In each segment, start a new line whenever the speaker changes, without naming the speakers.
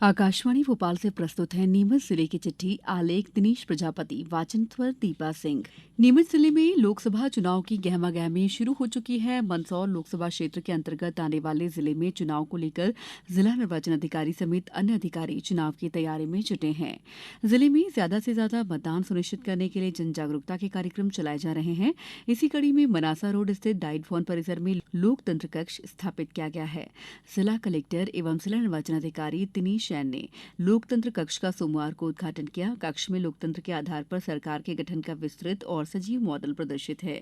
आकाशवाणी भोपाल से प्रस्तुत है नीमच जिले की चिट्ठी। आलेख दिनेश प्रजापति, वाचन स्वर दीपा सिंह। नीमच जिले में लोकसभा चुनाव की गहमागहमी शुरू हो चुकी है। मंदसौर लोकसभा क्षेत्र के अंतर्गत आने वाले जिले में चुनाव को लेकर जिला निर्वाचन अधिकारी समेत अन्य अधिकारी चुनाव की तैयारी में जुटे हैं। जिले में ज्यादा से ज्यादा मतदान सुनिश्चित करने के लिए जन जागरूकता के कार्यक्रम चलाए जा रहे हैं। इसी कड़ी में मनासा रोड स्थित डाइट भवन परिसर में लोकतंत्र कक्ष स्थापित किया गया है। जिला कलेक्टर एवं जिला निर्वाचन अधिकारी दिनेश जैन ने लोकतंत्र कक्ष का सोमवार को उद्घाटन किया। कक्ष में लोकतंत्र के आधार पर सरकार के गठन का विस्तृत और सजीव मॉडल प्रदर्शित है।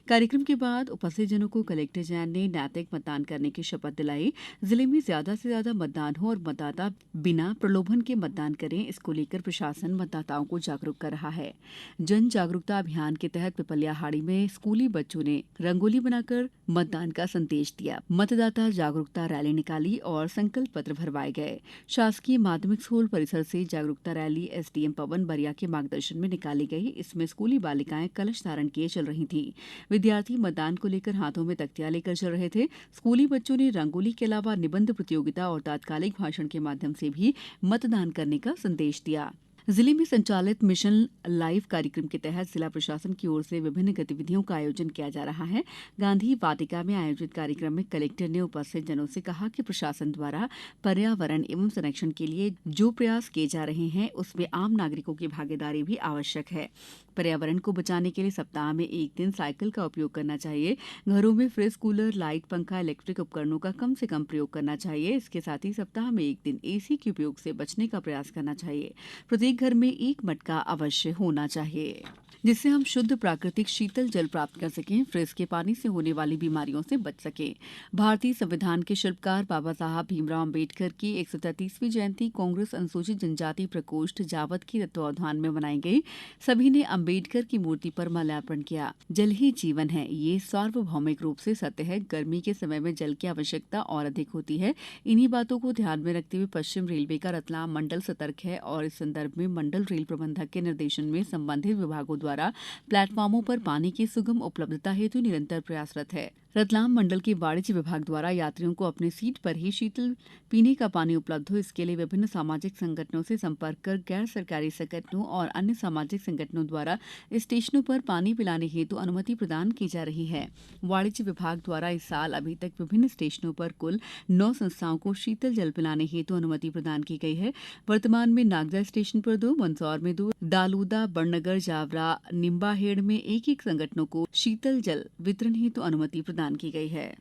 कार्यक्रम के बाद उपस्थित जनों को कलेक्टर जैन ने नैतिक मतदान करने की शपथ दिलाई। जिले में ज्यादा से ज्यादा मतदान हो और मतदाता बिना प्रलोभन के मतदान करें, इसको लेकर प्रशासन मतदाताओं को जागरूक कर रहा है। जन जागरूकता अभियान के तहत पिपलियाहाड़ी में स्कूली बच्चों ने रंगोली बनाकर मतदान का संदेश दिया। मतदाता जागरूकता रैली निकाली और संकल्प पत्र भरवाए गए। शासकीय माध्यमिक स्कूल परिसर से जागरूकता रैली एसडीएम पवन बरिया के मार्गदर्शन में निकाली गई। इसमें स्कूली बालिकाएं कलश धारण किए चल रही थीं। विद्यार्थी मतदान को लेकर हाथों में तख्तियां लेकर चल रहे थे। स्कूली बच्चों ने रंगोली के अलावा निबंध प्रतियोगिता और तात्कालिक भाषण के माध्यम से भी मतदान करने का संदेश दिया। जिले में संचालित मिशन लाइव कार्यक्रम के तहत जिला प्रशासन की ओर से विभिन्न गतिविधियों का आयोजन किया जा रहा है। गांधी वाटिका में आयोजित कार्यक्रम में कलेक्टर ने उपस्थित जनों से कहा कि प्रशासन द्वारा पर्यावरण एवं संरक्षण के लिए जो प्रयास किए जा रहे हैं उसमें आम नागरिकों की भागीदारी भी आवश्यक है। पर्यावरण को बचाने के लिए सप्ताह में एक दिन साइकिल का उपयोग करना चाहिए। घरों में फ्रिज, कूलर, लाइट, पंखा, इलेक्ट्रिक उपकरणों का कम से कम प्रयोग करना चाहिए। इसके साथ ही सप्ताह में एक दिन एसी के उपयोग से बचने का प्रयास करना चाहिए। प्रत्येक घर में एक मटका अवश्य होना चाहिए, जिससे हम शुद्ध प्राकृतिक शीतल जल प्राप्त कर सकें, फ्रिज के पानी से होने वाली बीमारियों से बच सकें। भारतीय संविधान के शिल्पकार बाबा साहब भीमराव अंबेडकर की 133वीं जयंती कांग्रेस अनुसूचित जनजाति प्रकोष्ठ जावद के तत्वावधान में मनाई गई। सभी ने अंबेडकर की मूर्ति पर माल्यार्पण किया। जल ही जीवन है, ये सार्वभौमिक रूप से सत्य है। गर्मी के समय में जल की आवश्यकता और अधिक होती है। इन्हीं बातों को ध्यान में रखते हुए पश्चिम रेलवे का रतलाम मंडल सतर्क है और इस संदर्भ में मंडल रेल प्रबंधक के निर्देशन में संबंधित विभागों द्वारा प्लेटफार्मों पर पानी की सुगम उपलब्धता हेतु निरंतर प्रयासरत है। रतलाम मंडल के वाणिज्य विभाग द्वारा यात्रियों को अपने सीट पर ही शीतल पीने का पानी उपलब्ध हो, इसके लिए विभिन्न सामाजिक संगठनों से संपर्क कर गैर सरकारी संगठनों और अन्य सामाजिक संगठनों द्वारा स्टेशनों पर पानी पिलाने हेतु अनुमति प्रदान की जा रही है। वाणिज्य विभाग द्वारा इस साल अभी तक विभिन्न स्टेशनों पर कुल 9 संस्थाओं को शीतल जल पिलाने हेतु अनुमति प्रदान की गई है। वर्तमान में नागदा स्टेशन पर 2, मंदसौर में 2, दालूदा, बड़नगर, जावरा, निम्बाहेड़ में एक संगठनों को शीतल जल वितरण हेतु अनुमति प्रदान की गई है।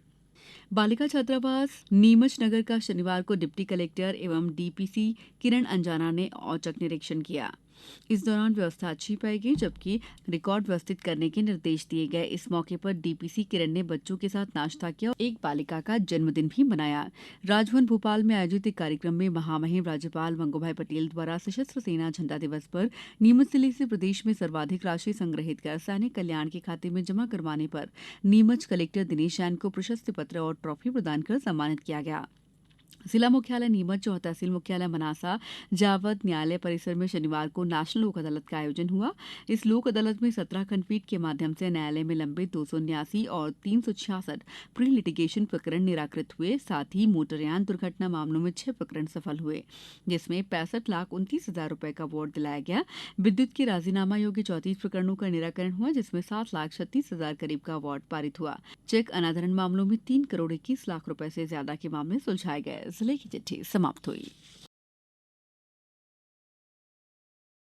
बालिका छात्रावास नीमच नगर का शनिवार को डिप्टी कलेक्टर एवं डीपीसी किरण अंजाना ने औचक निरीक्षण किया। इस दौरान व्यवस्था अच्छी पाई गई, जबकि रिकॉर्ड व्यवस्थित करने के निर्देश दिए गए। इस मौके पर डीपीसी किरण ने बच्चों के साथ नाश्ता किया और एक बालिका का जन्मदिन भी मनाया। राजभवन भोपाल में आयोजित एक कार्यक्रम में महामहिम राज्यपाल मंगूभाई पटेल द्वारा सशस्त्र सेना झंडा दिवस पर नीमच जिले से प्रदेश में सर्वाधिक राशि संग्रहित कर सैनिक कल्याण के खाते में जमा करवाने पर नीमच कलेक्टर दिनेश जैन को प्रशस्ति पत्र और ट्रॉफी प्रदान कर सम्मानित किया गया। जिला मुख्यालय नीमच और तहसील मुख्यालय मनासा जावद न्यायालय परिसर में शनिवार को नेशनल लोक अदालत का आयोजन हुआ। इस लोक अदालत में 17 खंडपीठ के माध्यम से न्यायालय में लंबित 279 और 366 प्री लिटिगेशन प्रकरण निराकृत हुए। साथ ही मोटरयान दुर्घटना मामलों में 6 प्रकरण सफल हुए, जिसमें 65,29,000 रुपए का अवार्ड दिलाया गया। विद्युत के राजीनामा योग्य 34 प्रकरणों का निराकरण हुआ, जिसमें 7,36,000 करीब का अवार्ड पारित हुआ। चेक अनादरण मामलों में 3 करोड़ 21 लाख रुपए से ज्यादा के मामले सुलझाए गए। जिले की चिट्ठी समाप्त हुई।